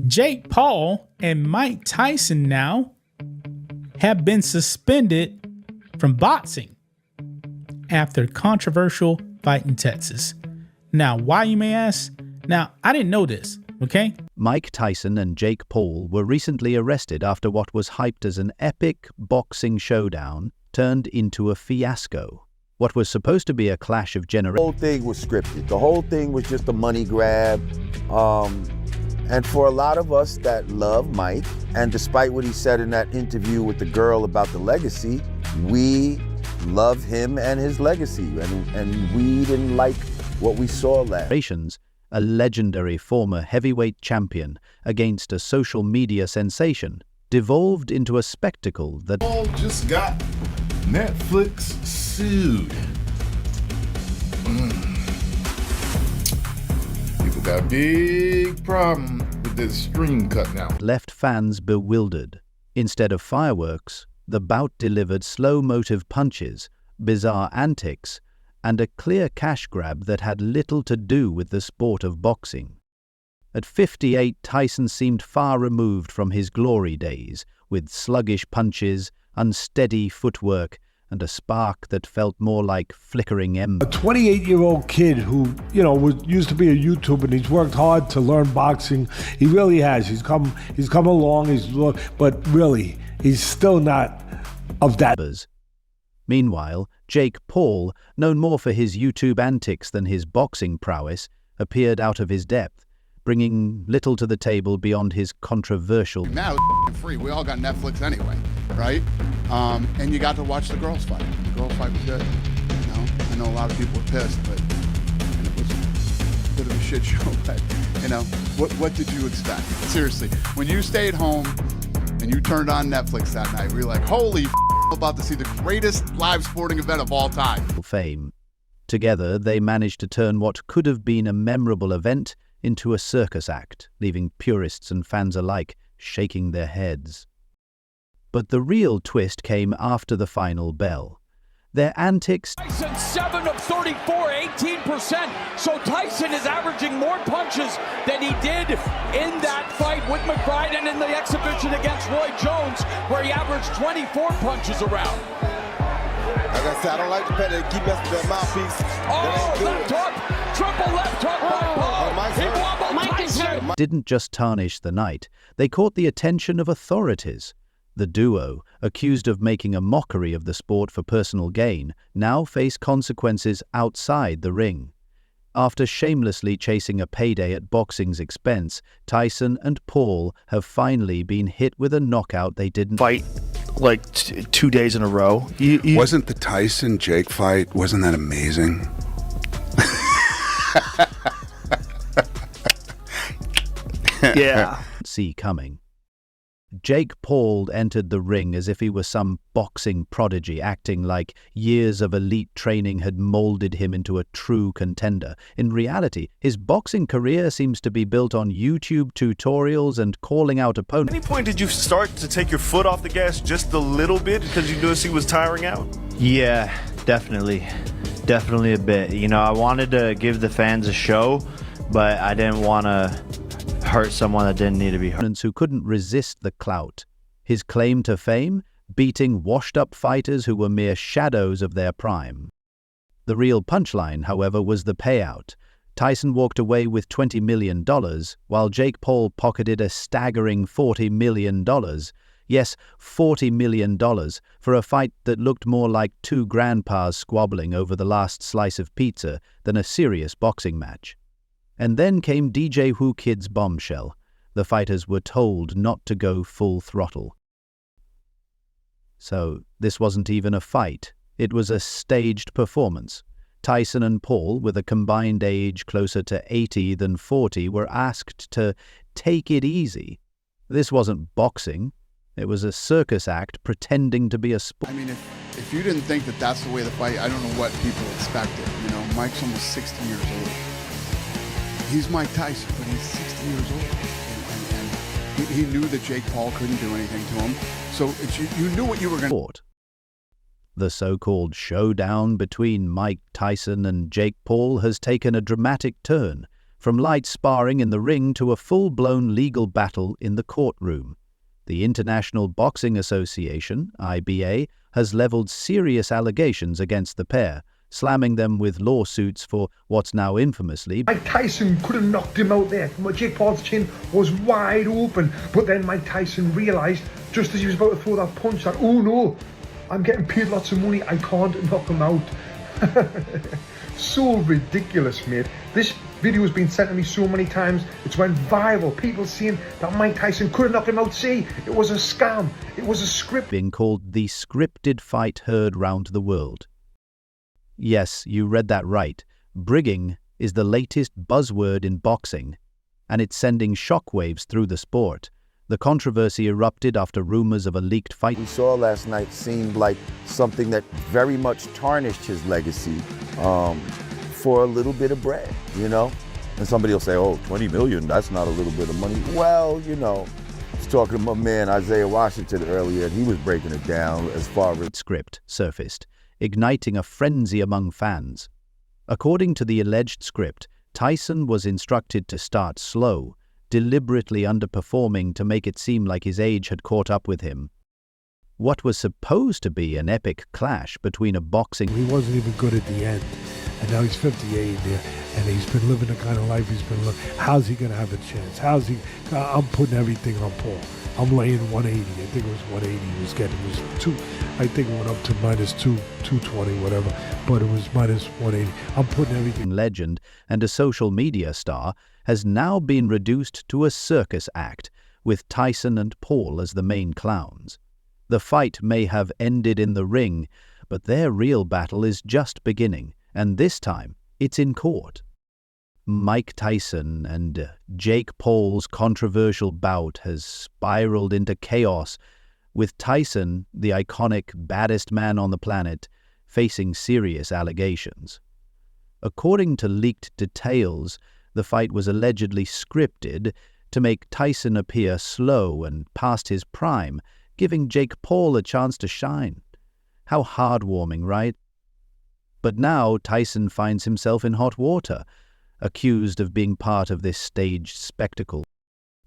Jake Paul and Mike Tyson now have been suspended from boxing after controversial fight in Texas. Now, why, you may ask? Now, I didn't know this, okay? Mike Tyson and Jake Paul were recently arrested after what was hyped as an epic boxing showdown turned into a fiasco. What was supposed to be a clash of generations. The whole thing was scripted. The whole thing was just a money grab. And for a lot of us that love Mike, and despite what he said in that interview with the girl about the legacy, we love him and his legacy. And we didn't like what we saw last. A legendary former heavyweight champion against a social media sensation devolved into a spectacle that Paul just got Netflix sued. People got a big problem with this stream cutting out. left fans bewildered. Instead of fireworks, the bout delivered slow motive punches, bizarre antics, and a clear cash grab that had little to do with the sport of boxing. At 58, Tyson seemed far removed from his glory days, with sluggish punches, unsteady footwork, and a spark that felt more like flickering embers. A 28-year-old kid who, used to be a YouTuber, and he's worked hard to learn boxing. He really has. He's come along, but really, he's still not of that. Meanwhile, Jake Paul, known more for his YouTube antics than his boxing prowess, appeared out of his depth, bringing little to the table beyond his controversial. Now it's free. We all got Netflix anyway, right? And you got to watch the girls fight. The girls fight was good. I know a lot of people were pissed, but it was a bit of a shit show. But what did you expect? Seriously, when you stayed home and you turned on Netflix that night, we were like, holy about to see the greatest live sporting event of all time. Fame. Together, they managed to turn what could have been a memorable event into a circus act, leaving purists and fans alike shaking their heads. But the real twist came after the final bell. Their antics. Tyson 7 of 34, 18%. So Tyson is averaging more punches than he did in that fight with McBride and in the exhibition against Roy Jones, where he averaged 24 punches around. Like I said, I don't like the fact that they keep messing with that mouthpiece. Oh, left hook, triple left hook by Paul. He wobbled Tyson. Didn't just tarnish the night, they caught the attention of authorities. The duo, accused of making a mockery of the sport for personal gain, now face consequences outside the ring. After shamelessly chasing a payday at boxing's expense, Tyson and Paul have finally been hit with a knockout they didn't fight like 2 days in a row. Wasn't the Tyson-Jake fight, wasn't that amazing? Yeah. See coming. Jake Paul entered the ring as if he was some boxing prodigy, acting like years of elite training had molded him into a true contender. In reality, his boxing career seems to be built on YouTube tutorials and calling out opponents. At any point did you start to take your foot off the gas just a little bit because you noticed he was tiring out? Yeah, definitely. Definitely a bit. I wanted to give the fans a show, but I didn't want to hurt someone that didn't need to be hurt. Who couldn't resist the clout. His claim to fame? Beating washed-up fighters who were mere shadows of their prime. The real punchline, however, was the payout. Tyson walked away with $20 million, while Jake Paul pocketed a staggering $40 million. Yes, $40 million for a fight that looked more like two grandpas squabbling over the last slice of pizza than a serious boxing match. And then came DJ Who Kid's bombshell. The fighters were told not to go full throttle. So this wasn't even a fight. It was a staged performance. Tyson and Paul, with a combined age closer to 80 than 40, were asked to take it easy. This wasn't boxing. It was a circus act pretending to be a sport. I mean, if you didn't think that that's the way the fight, I don't know what people expected. Mike's almost 60 years old. He's Mike Tyson, but he's 60 years old. And he knew that Jake Paul couldn't do anything to him. So you knew what you were going to... The so-called showdown between Mike Tyson and Jake Paul has taken a dramatic turn, from light sparring in the ring to a full-blown legal battle in the courtroom. The International Boxing Association, IBA, has leveled serious allegations against the pair, slamming them with lawsuits for what's now infamously... Mike Tyson could have knocked him out there. Jake Paul's chin was wide open, but then Mike Tyson realised, just as he was about to throw that punch, that, oh no, I'm getting paid lots of money, I can't knock him out. So ridiculous, mate. This video has been sent to me so many times. It's went viral. People saying that Mike Tyson could have knocked him out. See, it was a scam. It was a script. Being called the scripted fight heard round the world. Yes, you read that right. Brigging is the latest buzzword in boxing, and it's sending shockwaves through the sport. The controversy erupted after rumors of a leaked fight we saw last night seemed like something that very much tarnished his legacy for a little bit of bread, you know? And somebody will say, oh, 20 million, that's not a little bit of money. Well, you know, I was talking to my man Isaiah Washington earlier, and he was breaking it down as far as... Script surfaced, igniting a frenzy among fans. According to the alleged script, Tyson was instructed to start slow, deliberately underperforming to make it seem like his age had caught up with him. What was supposed to be an epic clash between a boxing... He wasn't even good at the end, and now he's 58 there, and he's been living the kind of life he's been living. How's he going to have a chance? I'm putting everything on Paul. I'm laying 180. I think it was 180 he was getting. It was two. I think it went up to minus 220, whatever, but it was minus 180. I'm putting everything... Legend and a social media star has now been reduced to a circus act, with Tyson and Paul as the main clowns. The fight may have ended in the ring, but their real battle is just beginning, and this time it's in court. Mike Tyson and Jake Paul's controversial bout has spiraled into chaos, with Tyson, the iconic baddest man on the planet, facing serious allegations. According to leaked details, the fight was allegedly scripted to make Tyson appear slow and past his prime, giving Jake Paul a chance to shine. How heartwarming, right? But now Tyson finds himself in hot water, accused of being part of this staged spectacle.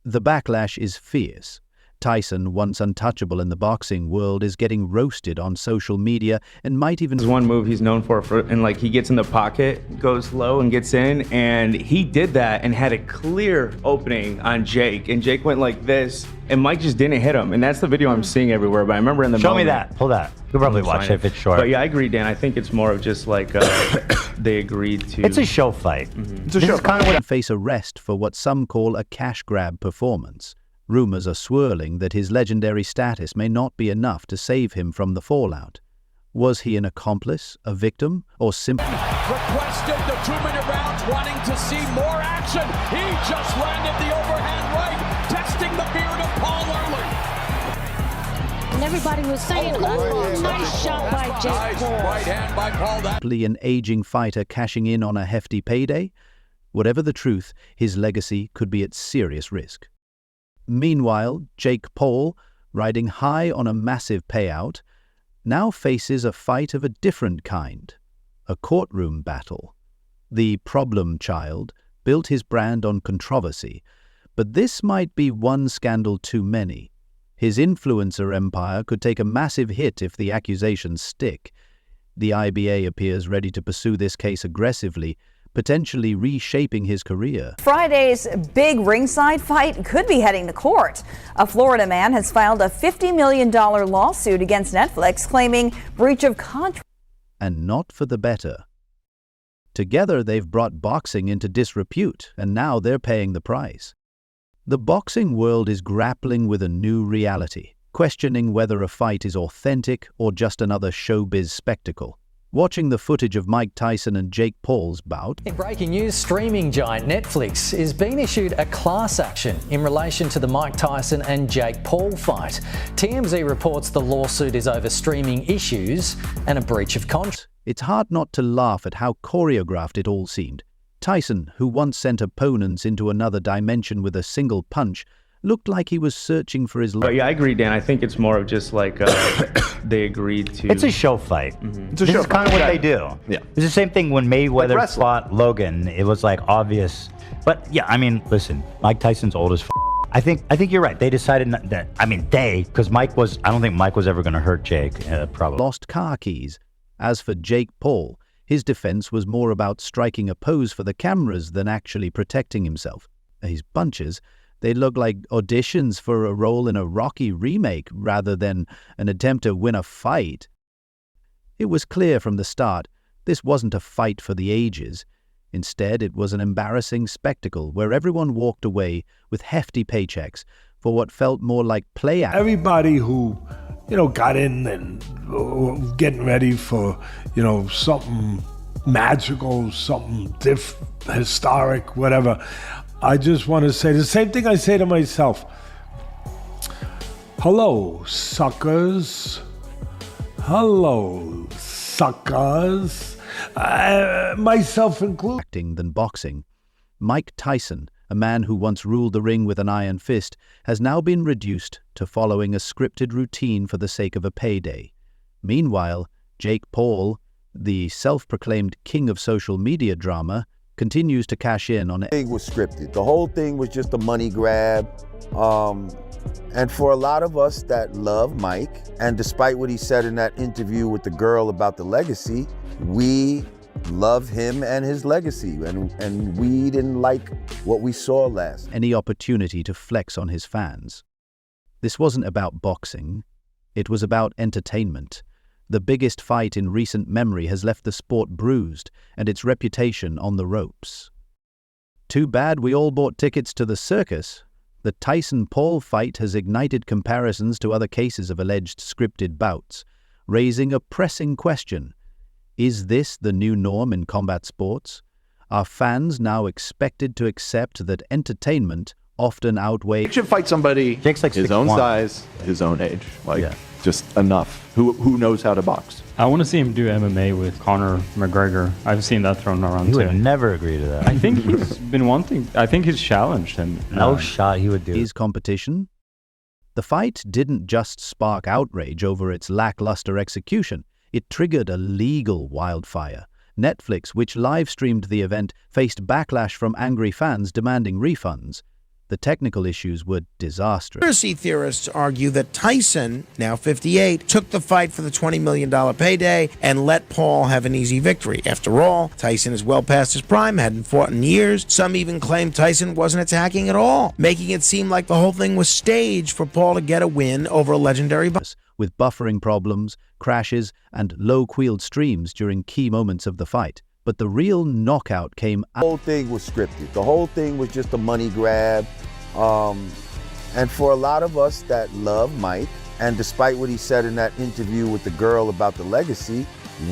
The backlash is fierce. Tyson, once untouchable in the boxing world, is getting roasted on social media and might even... There's one move he's known for, and like he gets in the pocket, goes low and gets in, and he did that and had a clear opening on Jake, and Jake went like this, and Mike just didn't hit him, and that's the video I'm seeing everywhere, but I remember in the moment... Show me that, pull that. You'll probably watch it if it's short. But yeah, I agree, Dan. I think it's more of just like they agreed to... It's a show fight. Mm-hmm. It's a show kind of what... face arrest for what some call a cash grab performance. Rumors are swirling that his legendary status may not be enough to save him from the fallout. Was he an accomplice, a victim, or simply... Requested the 2-minute rounds, wanting to see more action. He just landed the overhand right, testing the beard of Paul early. And everybody was saying, oh, nice shot by Jake Paul. Right hand by Paul. An aging fighter cashing in on a hefty payday? Whatever the truth, his legacy could be at serious risk. Meanwhile, Jake Paul, riding high on a massive payout, now faces a fight of a different kind, a courtroom battle. The problem child built his brand on controversy, but this might be one scandal too many. His influencer empire could take a massive hit if the accusations stick. The IBA appears ready to pursue this case aggressively, potentially reshaping his career. Friday's big ringside fight could be heading to court. A Florida man has filed a $50 million lawsuit against Netflix claiming breach of contract. And not for the better. Together they've brought boxing into disrepute, and now they're paying the price. The boxing world is grappling with a new reality, questioning whether a fight is authentic or just another showbiz spectacle. Watching the footage of Mike Tyson and Jake Paul's bout. In breaking news, streaming giant Netflix is being issued a class action in relation to the Mike Tyson and Jake Paul fight. TMZ reports the lawsuit is over streaming issues and a breach of contract. It's hard not to laugh at how choreographed it all seemed. Tyson, who once sent opponents into another dimension with a single punch, looked like he was searching for his life. But yeah, I agree, Dan. I think it's more of just like they agreed to. It's a show fight. Mm-hmm. This is kind of what they do. Yeah. It's the same thing when Mayweather Like fought Logan. It was like obvious. But yeah, I mean, listen, Mike Tyson's old as f***. I think you're right. They decided not that. I mean, because I don't think Mike was ever going to hurt Jake. Probably. Lost car keys. As for Jake Paul, his defense was more about striking a pose for the cameras than actually protecting himself. His bunches, they look like auditions for a role in a Rocky remake rather than an attempt to win a fight. It was clear from the start this wasn't a fight for the ages. Instead, it was an embarrassing spectacle where everyone walked away with hefty paychecks for what felt more like play act. Everybody who, got in and getting ready for, something magical, something historic, whatever. I just want to say the same thing I say to myself. Hello, suckers. Hello, suckers. Myself included. Acting than boxing. Mike Tyson, a man who once ruled the ring with an iron fist, has now been reduced to following a scripted routine for the sake of a payday. Meanwhile, Jake Paul, the self-proclaimed king of social media drama, continues to cash in on it. The thing was scripted. The whole thing was just a money grab. And for a lot of us that love Mike, and despite what he said in that interview with the girl about the legacy, we love him and his legacy, and we didn't like what we saw last. Any opportunity to flex on his fans. This wasn't about boxing. It was about entertainment. The biggest fight in recent memory has left the sport bruised and its reputation on the ropes. Too bad we all bought tickets to the circus. The Tyson-Paul fight has ignited comparisons to other cases of alleged scripted bouts, raising a pressing question. Is this the new norm in combat sports? Are fans now expected to accept that entertainment often outweighs... Jake should fight somebody Jake's like his 6'1". own size, his own age. Just enough. Who knows how to box? I want to see him do MMA with Conor McGregor. I've seen that thrown around He too. would never agree to that. I think he's been wanting. I think he's challenged him. No shot he would do. His competition? The fight didn't just spark outrage over its lackluster execution. It triggered a legal wildfire. Netflix, which live-streamed the event, faced backlash from angry fans demanding refunds. The technical issues were disastrous. Conspiracy theorists argue that Tyson, now 58, took the fight for the $20 million payday and let Paul have an easy victory. After all, Tyson is well past his prime, hadn't fought in years. Some even claim Tyson wasn't attacking at all, making it seem like the whole thing was staged for Paul to get a win over a legendary boxer. With buffering problems, crashes, and low-queeled streams during key moments of the fight. But the real knockout came out. The whole thing was scripted. The whole thing was just a money grab. And for a lot of us that love Mike, and despite what he said in that interview with the girl about the legacy,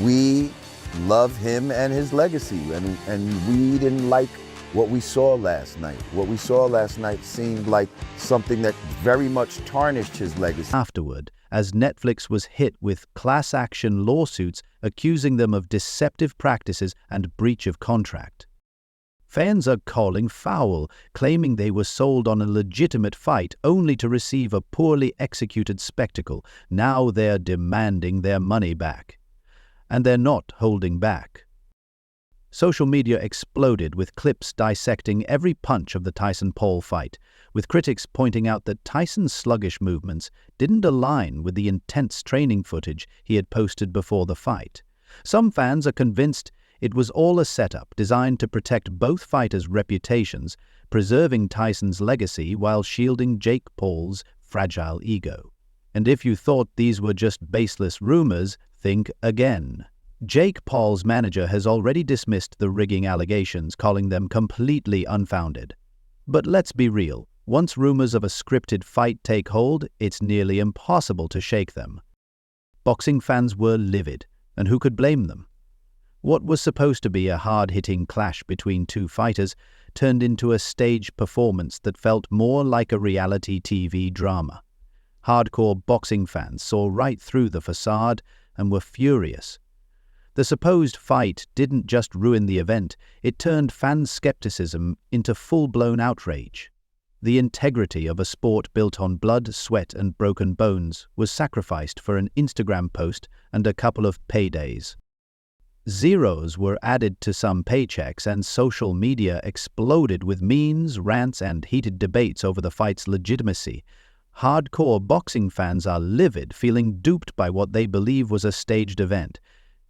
we love him and his legacy. And we didn't like what we saw last night. What we saw last night seemed like something that very much tarnished his legacy. Afterward, as Netflix was hit with class action lawsuits accusing them of deceptive practices and breach of contract. Fans are calling foul, claiming they were sold on a legitimate fight only to receive a poorly executed spectacle. Now they're demanding their money back. And they're not holding back. Social media exploded with clips dissecting every punch of the Tyson-Paul fight, with critics pointing out that Tyson's sluggish movements didn't align with the intense training footage he had posted before the fight. Some fans are convinced it was all a setup designed to protect both fighters' reputations, preserving Tyson's legacy while shielding Jake Paul's fragile ego. And if you thought these were just baseless rumors, think again. Jake Paul's manager has already dismissed the rigging allegations, calling them completely unfounded. But let's be real. Once rumors of a scripted fight take hold, it's nearly impossible to shake them. Boxing fans were livid, and who could blame them? What was supposed to be a hard-hitting clash between two fighters turned into a staged performance that felt more like a reality TV drama. Hardcore boxing fans saw right through the facade and were furious. The supposed fight didn't just ruin the event, it turned fan skepticism into full-blown outrage. The integrity of a sport built on blood, sweat, and broken bones was sacrificed for an Instagram post and a couple of paydays. Zeros were added to some paychecks, and social media exploded with memes, rants, and heated debates over the fight's legitimacy. Hardcore boxing fans are livid, feeling duped by what they believe was a staged event.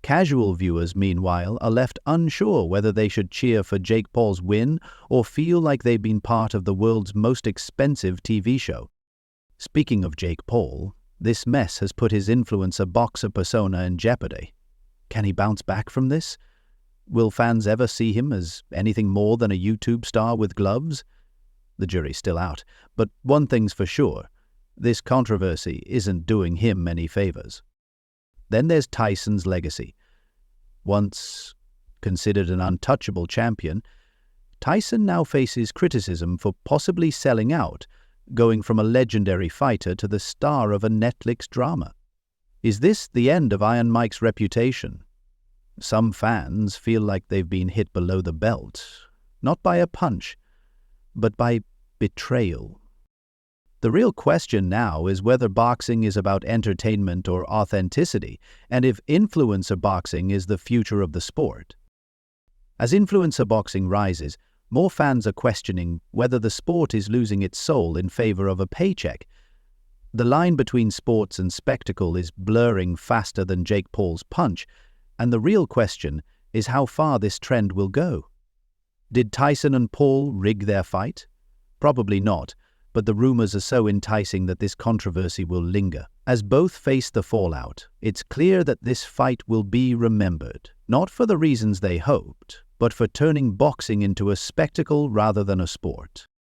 Casual viewers, meanwhile, are left unsure whether they should cheer for Jake Paul's win or feel like they've been part of the world's most expensive TV show. Speaking of Jake Paul, this mess has put his influencer boxer persona in jeopardy. Can he bounce back from this? Will fans ever see him as anything more than a YouTube star with gloves? The jury's still out, but one thing's for sure, this controversy isn't doing him any favors. Then there's Tyson's legacy. Once considered an untouchable champion, Tyson now faces criticism for possibly selling out, going from a legendary fighter to the star of a Netflix drama. Is this the end of Iron Mike's reputation? Some fans feel like they've been hit below the belt, not by a punch, but by betrayal. The real question now is whether boxing is about entertainment or authenticity, and if influencer boxing is the future of the sport. As influencer boxing rises, more fans are questioning whether the sport is losing its soul in favor of a paycheck. The line between sports and spectacle is blurring faster than Jake Paul's punch, and the real question is how far this trend will go. Did Tyson and Paul rig their fight? Probably not, but the rumors are so enticing that this controversy will linger. As both face the fallout, it's clear that this fight will be remembered, not for the reasons they hoped, but for turning boxing into a spectacle rather than a sport.